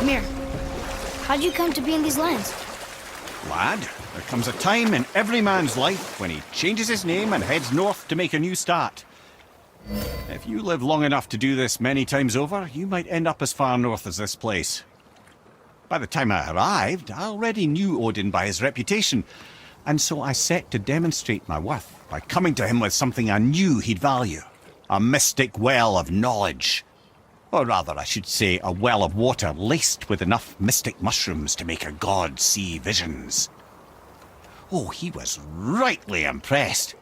Mimir, how'd you come to be in these lands? Lad, there comes a time in every man's life when he changes his name and heads north to make a new start. If you live long enough to do this many times over, you might end up as far north as this place. By the time I arrived, I already knew Odin by his reputation, and so I set to demonstrate my worth by coming to him with something I knew he'd value. A mystic well of knowledge. Or rather, I should say, a well of water laced with enough mystic mushrooms to make a god see visions. Oh, he was rightly impressed.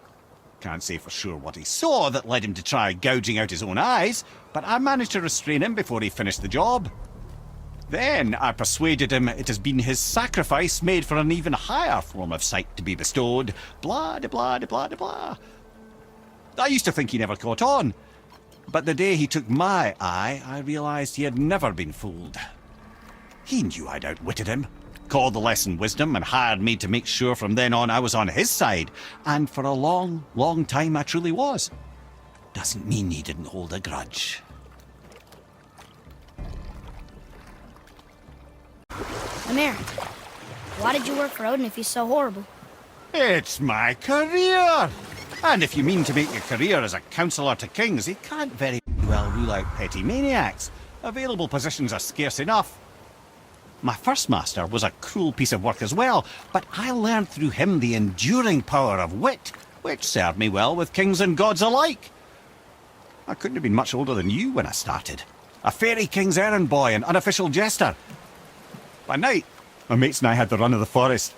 Can't say for sure what he saw that led him to try gouging out his own eyes, but I managed to restrain him before he finished the job. Then I persuaded him it has been his sacrifice made for an even higher form of sight to be bestowed. Blah, de blah, de blah, de blah. I used to think he never caught on, but the day he took my eye, I realised he had never been fooled. He knew I'd outwitted him, called the lesson wisdom, and hired me to make sure from then on I was on his side. And for a long, long time I truly was. Doesn't mean he didn't hold a grudge. Mimir, why did you work for Odin if he's so horrible? It's my career! And if you mean to make your career as a counsellor to kings, he can't very well rule out petty maniacs. Available positions are scarce enough. My first master was a cruel piece of work as well, but I learned through him the enduring power of wit, which served me well with kings and gods alike. I couldn't have been much older than you when I started. A fairy king's errand boy and unofficial jester. By night, my mates and I had the run of the forest.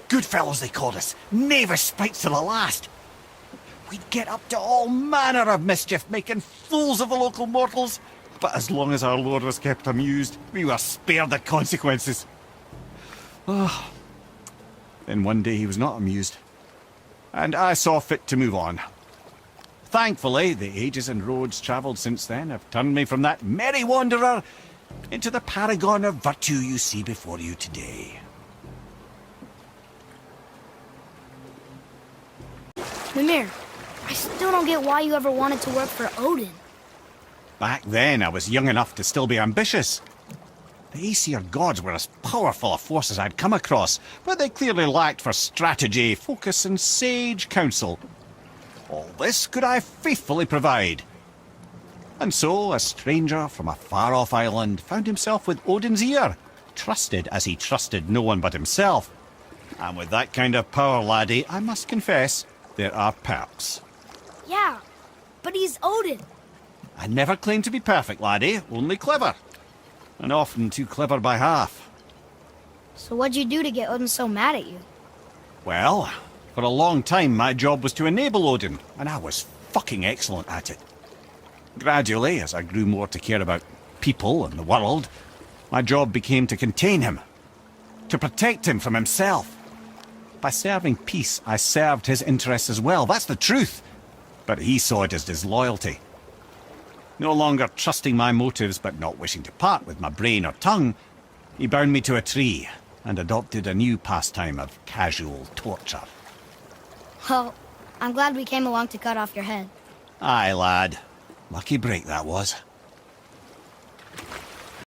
Good fellows they called us, knavish spites to the last. We'd get up to all manner of mischief, making fools of the local mortals. But as long as our lord was kept amused, we were spared the consequences. Oh. Then one day he was not amused, and I saw fit to move on. Thankfully, the ages and roads travelled since then have turned me from that merry wanderer into the paragon of virtue you see before you today. Mimir, I still don't get why you ever wanted to work for Odin. Back then, I was young enough to still be ambitious. The Aesir gods were as powerful a force as I'd come across, but they clearly lacked for strategy, focus, and sage counsel. All this could I faithfully provide. And so, a stranger from a far-off island found himself with Odin's ear, trusted as he trusted no one but himself. And with that kind of power, laddie, I must confess, there are perks. Yeah, but he's Odin. I never claimed to be perfect, laddie, only clever. And often too clever by half. So what'd you do to get Odin so mad at you? Well, for a long time my job was to enable Odin, and I was fucking excellent at it. Gradually, as I grew more to care about people and the world, my job became to contain him, to protect him from himself. By serving peace, I served his interests as well, that's the truth. But he saw it as disloyalty. No longer trusting my motives, but not wishing to part with my brain or tongue, he bound me to a tree and adopted a new pastime of casual torture. Well, I'm glad we came along to cut off your head. Aye, lad. Lucky break that was.